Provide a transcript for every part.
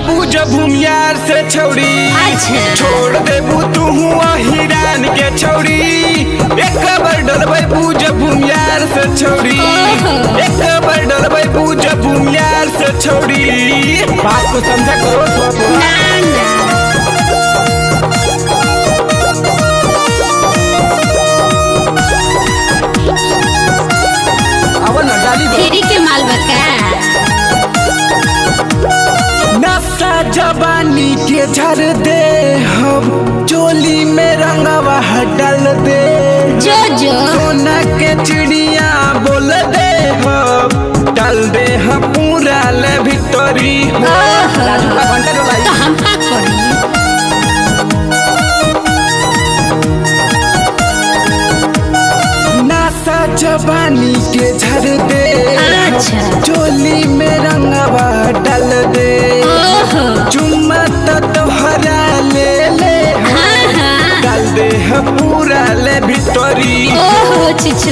बैबू जब भूमियार से छौड़ी छोड़ देबू तू हिरान के छौड़ी। एक बार डल बैबू जब भूमियार से छौड़ी, एक बार डल बैबू जब भूमियार से छौड़ी। बात को समझा करो के माल बका नशा जवानी के झर दे हम चोली में रंगवा डाल दे। जो जो सोना के चिड़िया बोल दे हम डाल दे हम पूरा ले भितरी तो हम का करी। नशा जवानी के झर दे चोली में रंगवा डाल दे। चुम्मा तोहरा ले ले डाल दे पूरा ले भितरी।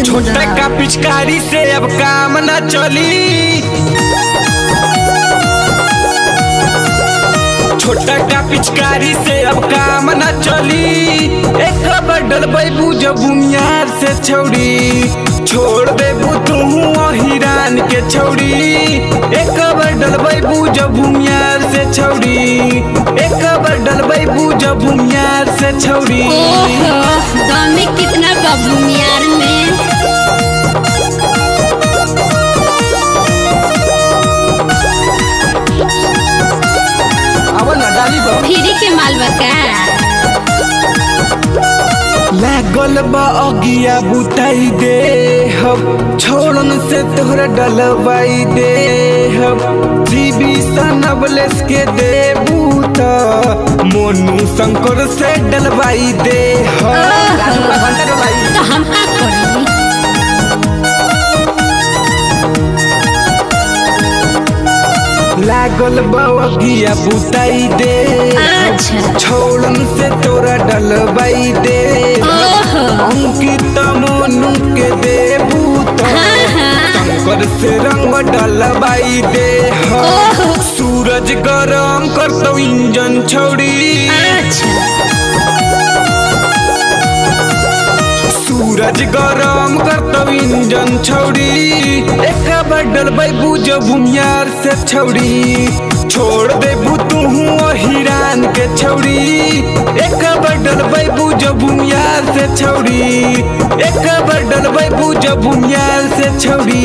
छोटा का पिचकारी से अब काम न चली, छोटा का पिचकारी से अब काम न चली। एक बडल बैबू जब भूमियार से छौड़ी छोड़ देबू तू हिरान के छौड़ी। एक बडल बैबू जब भूमियार से छौड़ी, एक बडल बैबू जब भूमियार से छौड़ी। गाँव में कितना बा भूमियार में फिरी के माल बका लागल बा अगिया बुताई दे हम छोड़न से तोहरा डलवाई दे हम। जीबी सनबलेस के दे बूता मोनू शंकर से डलवाई दे हम। तो हम का करी। लागल बगिया बुताई दे छोड़न से तोरा डलवाई दे। अंकित मोनू के दे बूता शंकर से रंग डलवाई दे। सूरज गरम करतो इंजन छौड़ी, सूरज गरम करतो इंजन छौड़ी। एक बडल बैबू जब भूमियार से छौड़ी छोड़ देबू तू हिरान के छौड़ी। एक बडल बैबू जब भूमियार से छौड़ी, एक बडल बैबू जब भूमियार से छौड़ी।